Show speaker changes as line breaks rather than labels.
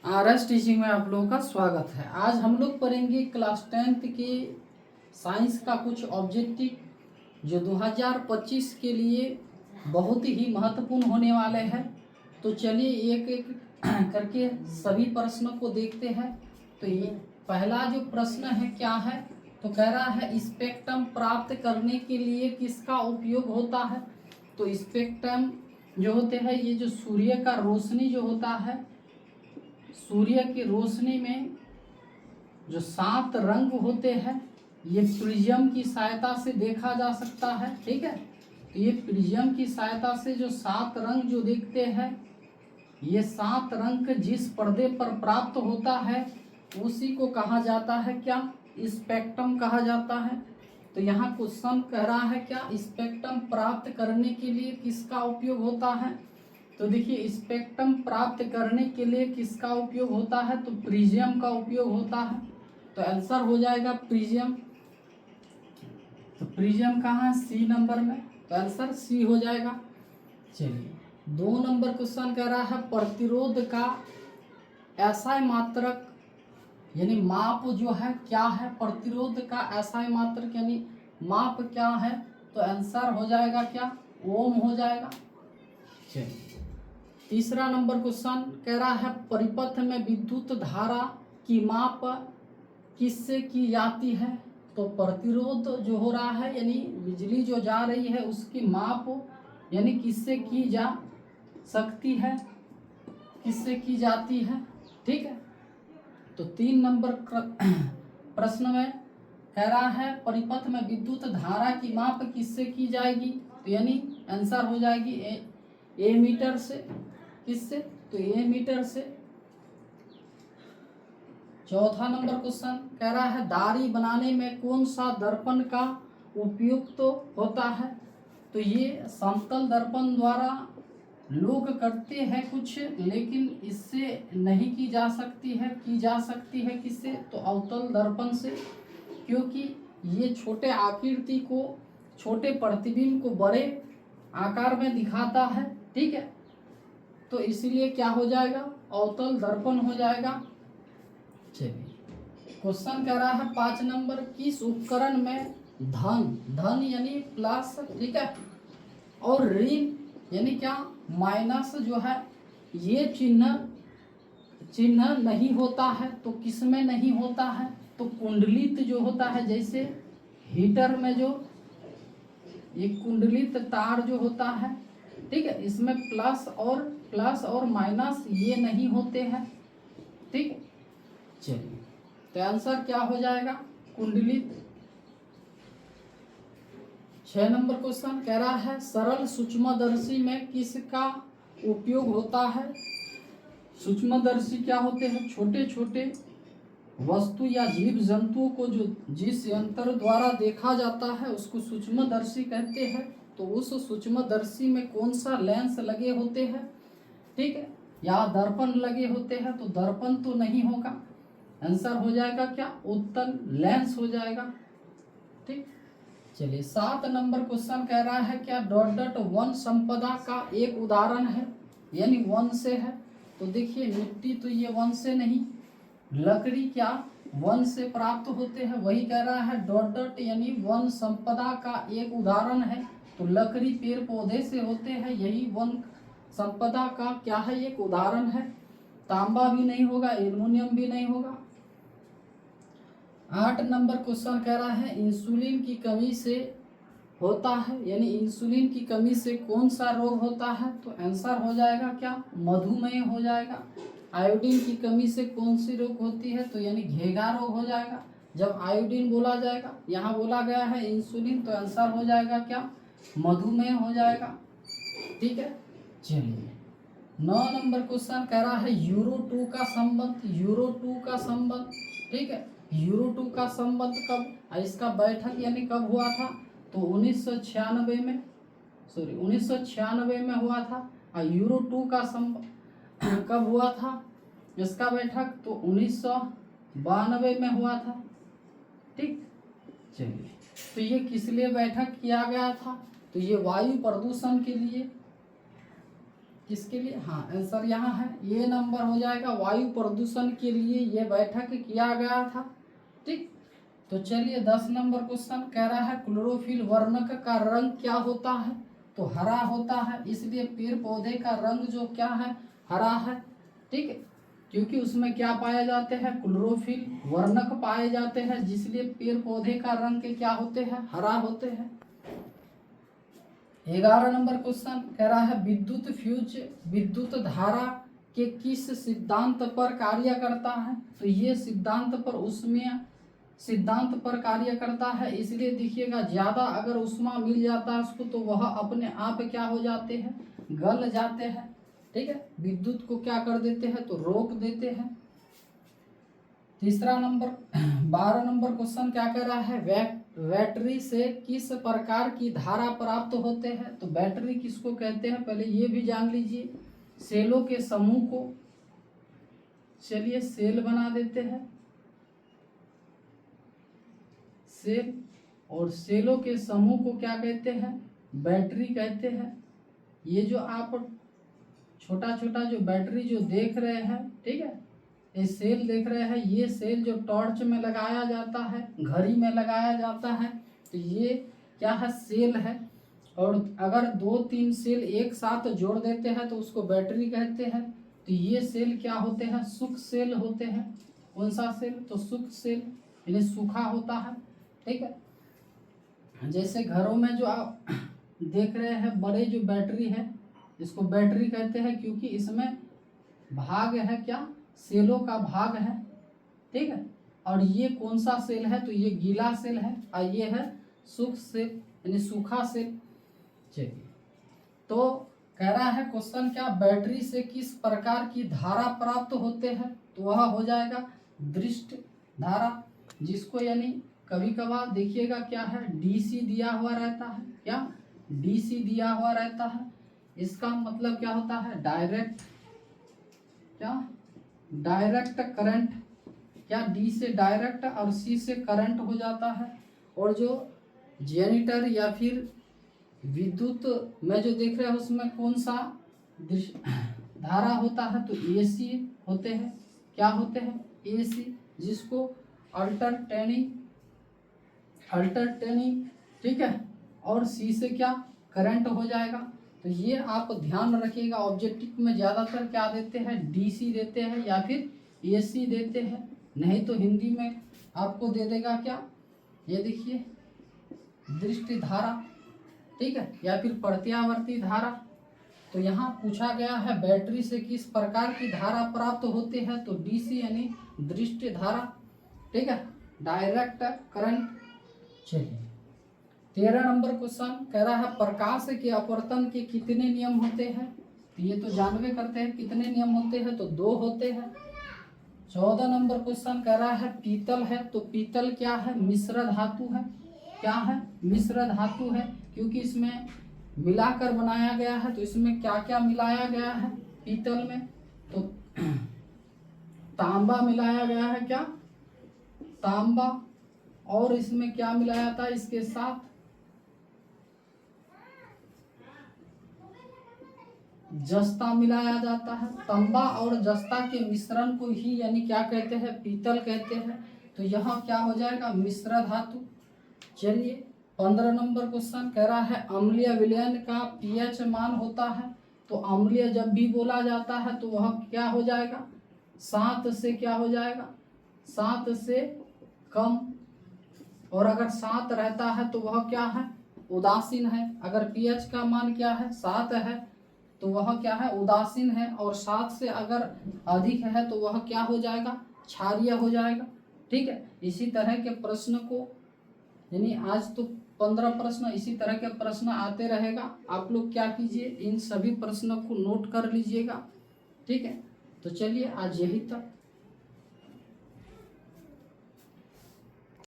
RS teaching में आप लोगों का स्वागत है। आज हम लोग पढ़ेंगे क्लास 10th के साइंस का कुछ ऑब्जेक्टिव जो 2025 के लिए बहुत ही महत्वपूर्ण होने वाले हैं। तो चलिए एक एक करके सभी प्रश्नों को देखते हैं। तो ये पहला जो प्रश्न है क्या है, तो कह रहा है स्पेक्ट्रम प्राप्त करने के लिए किसका उपयोग होता है। तो स्पेक्ट्रम जो होते हैं, ये जो सूर्य का रोशनी जो होता है, सूर्य की रोशनी में जो 7 रंग होते हैं, ये प्रिज्म की सहायता से देखा जा सकता है। ठीक है, तो ये प्रिज्म की सहायता से जो 7 रंग जो देखते हैं, ये 7 रंग जिस पर्दे पर प्राप्त होता है उसी को कहा जाता है क्या, स्पेक्ट्रम कहा जाता है। तो यहाँ क्वेश्चन कह रहा है क्या स्पेक्ट्रम प्राप्त करने के लिए किसका उपयोग होता है। तो देखिए स्पेक्ट्रम प्राप्त करने के लिए किसका उपयोग होता है, तो प्रिज्म का उपयोग होता है। तो आंसर हो जाएगा प्रिज्म। तो प्रिज्म कहाँ है, सी नंबर में, तो आंसर सी हो जाएगा। चलिए 2 नंबर क्वेश्चन कह रहा है प्रतिरोध का एसआई मात्रक यानी माप जो है क्या है, प्रतिरोध का एसआई मात्रक यानी माप क्या है। तो आंसर हो जाएगा क्या, ओम हो जाएगा। चलिए तीसरा नंबर क्वेश्चन कह रहा है परिपथ में विद्युत धारा की माप किससे की जाती है। तो प्रतिरोध जो हो रहा है यानी बिजली जो जा रही है उसकी माप यानी किससे की जा सकती है, किससे की जाती है। ठीक है, तो 3 नंबर प्रश्न में कह रहा है परिपथ में विद्युत धारा की माप किससे की जाएगी। तो यानी आंसर हो जाएगी ए मीटर से। किससे, तो ए मीटर से। चौथा नंबर क्वेश्चन कह रहा है दाढ़ी बनाने में कौन सा दर्पण का उपयोग तो होता है। तो ये समतल दर्पण द्वारा लोग करते हैं कुछ, लेकिन इससे नहीं की जा सकती है किससे, तो अवतल दर्पण से, क्योंकि ये छोटे आकृति को, छोटे प्रतिबिंब को बड़े आकार में दिखाता है। ठीक है, तो इसलिए क्या हो जाएगा, अवतल दर्पण हो जाएगा। चलिए क्वेश्चन कह रहा है 5 नंबर किस उपकरण में धन यानी प्लस, ठीक है, और ऋण यानी क्या, माइनस जो है, ये चिन्ह नहीं होता है। तो किस में नहीं होता है, तो कुंडलित जो होता है, जैसे हीटर में जो ये कुंडलित तार जो होता है, ठीक है, इसमें प्लस और माइनस ये नहीं होते हैं। ठीक, चलिए तो आंसर क्या हो जाएगा, कुंडलित। 6 नंबर क्वेश्चन कह रहा है सरल सूक्ष्मदर्शी में किसका उपयोग होता है। सूक्ष्मदर्शी क्या होते हैं, छोटे छोटे वस्तु या जीव जंतुओं को जो जिस यंत्र द्वारा देखा जाता है उसको सूक्ष्मदर्शी कहते हैं। तो उस सूक्ष्मदर्शी में कौन सा लेंस लगे होते हैं, ठीक है, या दर्पण लगे होते हैं। तो दर्पण तो नहीं होगा, आंसर हो जाएगा क्या, उत्तल लेंस हो जाएगा। ठीक, चलिए 7 नंबर क्वेश्चन कह रहा है क्या डॉट वन संपदा का एक उदाहरण है, यानी वन से है। तो देखिए मिट्टी तो ये वन से नहीं, लकड़ी क्या वन से प्राप्त होते हैं, वही कह रहा है डॉट यानी वन संपदा का एक उदाहरण है। तो लकड़ी पेड़ पौधे से होते हैं, यही वन संपदा का क्या है, एक उदाहरण है। तांबा भी नहीं होगा, एल्युमिनियम भी नहीं होगा। 8 नंबर क्वेश्चन कह रहा है इंसुलिन की कमी से होता है, यानी इंसुलिन की कमी से कौन सा रोग होता है। तो आंसर हो जाएगा क्या, मधुमेह हो जाएगा। आयोडीन की कमी से कौन सी रोग होती है, तो यानी घेगा रोग हो जाएगा। जब आयोडीन बोला जाएगा, यहाँ बोला गया है इंसुलिन, तो आंसर हो जाएगा क्या, मधुमेह हो जाएगा। ठीक है, चलिए 9 नंबर क्वेश्चन कह रहा है यूरो 2 का संबंध, ठीक है, यूरो 2 का संबंध कब, इसका बैठक यानी कब हुआ था। तो 1996 में, 1996 में हुआ था। और यूरो 2 का संबंध कब हुआ था इसका बैठक, तो 1992 में हुआ था। ठीक, चलिए तो ये किस लिए बैठक किया गया था, तो ये वायु प्रदूषण के लिए किसके लिए, हाँ आंसर यहाँ है, ये नंबर हो जाएगा। वायु प्रदूषण के लिए ये बैठक किया गया था। ठीक, तो चलिए 10 नंबर क्वेश्चन कह रहा है क्लोरोफिल वर्णक का रंग क्या होता है, तो हरा होता है, इसलिए पेड़ पौधे का रंग जो क्या है, हरा है। ठीक है, क्योंकि उसमें क्या पाए जाते हैं, क्लोरोफिल वर्णक पाए जाते हैं, जिसलिए पेड़ पौधे का रंग के क्या होते हैं, हरा होते हैं। 11 नंबर क्वेश्चन कह रहा है विद्युत फ्यूज विद्युत धारा के किस सिद्धांत पर कार्य करता है, तो ये सिद्धांत पर कार्य करता है, इसलिए देखिएगा ज्यादा अगर उष्मा मिल जाता है उसको तो वह अपने आप क्या हो जाते हैं, गल जाते हैं। ठीक है, विद्युत को क्या कर देते हैं, तो रोक देते हैं। तीसरा नंबर 12 नंबर क्वेश्चन क्या कर रहा है, बैटरी से किस प्रकार की धारा प्राप्त होते हैं, तो बैटरी किसको कहते हैं, पहले ये भी जान लीजिए। सेलों के समूह को, चलिए सेल बना देते हैं, सेल, और सेलों के समूह को क्या कहते हैं, बैटरी कहते हैं। ये जो आप छोटा छोटा जो बैटरी जो देख रहे हैं, ठीक है, ये सेल देख रहे हैं, ये सेल जो टॉर्च में लगाया जाता है, घड़ी में लगाया जाता है, तो ये क्या है, सेल है। और अगर 2-3 सेल एक साथ जोड़ देते हैं तो उसको बैटरी कहते हैं। तो ये सेल क्या होते हैं, सूख सेल होते हैं। कौन सा सेल, तो सूख सेल, यानी सूखा होता है। ठीक है, जैसे घरों में जो आप देख रहे हैं बड़े जो बैटरी है, इसको बैटरी कहते हैं क्योंकि इसमें भाग है क्या, सेलों का भाग है। ठीक है, और ये कौन सा सेल है, तो ये गीला सेल है, और ये है सूख सेल यानी सूखा सेल। चलिए, तो कह रहा है क्वेश्चन क्या, बैटरी से किस प्रकार की धारा प्राप्त होते हैं, तो वह हो जाएगा दृष्ट धारा, जिसको यानी कभी कभार देखिएगा क्या है, डीसी दिया हुआ रहता है, क्या डीसी दिया हुआ रहता है। इसका मतलब क्या होता है, डायरेक्ट, क्या डायरेक्ट करंट, क्या डी से डायरेक्ट और सी से करंट हो जाता है। और जो जनरेटर या फिर विद्युत में जो देख रहे हैं उसमें कौन सा धारा होता है, तो एसी होते हैं, क्या होते हैं, एसी, जिसको अल्टरनेटिंग, ठीक है, और सी से क्या करंट हो जाएगा। तो ये आप ध्यान रखिएगा, ऑब्जेक्टिव में ज़्यादातर क्या देते हैं, डीसी देते हैं या फिर एसी देते हैं, नहीं तो हिंदी में आपको दे देगा क्या, ये देखिए दृष्टि धारा, ठीक है, या फिर प्रत्यावर्ती धारा। तो यहाँ पूछा गया है बैटरी से किस प्रकार की धारा प्राप्त होते हैं, तो डीसी यानी दृष्टि धारा। ठीक है, डायरेक्ट करंट। चलिए 13 नंबर क्वेश्चन कह रहा है प्रकाश के अपवर्तन के कितने नियम होते हैं, तो ये तो जानवे करते हैं कितने नियम होते हैं, तो 2 होते हैं। 14 नंबर क्वेश्चन कह रहा है पीतल है, तो पीतल क्या है, मिश्र धातु है, क्या है, मिश्र धातु है, क्योंकि इसमें मिलाकर बनाया गया है। तो इसमें क्या क्या मिलाया गया है पीतल में, तो तांबा मिलाया गया है, क्या तांबा, और इसमें क्या मिलाया था, इसके साथ जस्ता मिलाया जाता है। तांबा और जस्ता के मिश्रण को ही यानी क्या कहते हैं, पीतल कहते हैं। तो यहाँ क्या हो जाएगा, मिश्र धातु। चलिए 15 नंबर क्वेश्चन कह रहा है अम्लीय विलयन का पीएच मान होता है, तो अम्लीय जब भी बोला जाता है तो वह क्या हो जाएगा, 7 से क्या हो जाएगा, 7 से कम, और अगर 7 रहता है तो वह क्या है, उदासीन है। अगर पीएच का मान क्या है, 7 है, तो वह क्या है, उदासीन है, और 7 से अगर अधिक है तो वह क्या हो जाएगा, क्षारीय हो जाएगा। ठीक है, इसी तरह के प्रश्न को यानी आज तो 15 प्रश्न इसी तरह के प्रश्न आते रहेगा। आप लोग क्या कीजिए, इन सभी प्रश्नों को नोट कर लीजिएगा। ठीक है, तो चलिए आज यही तक।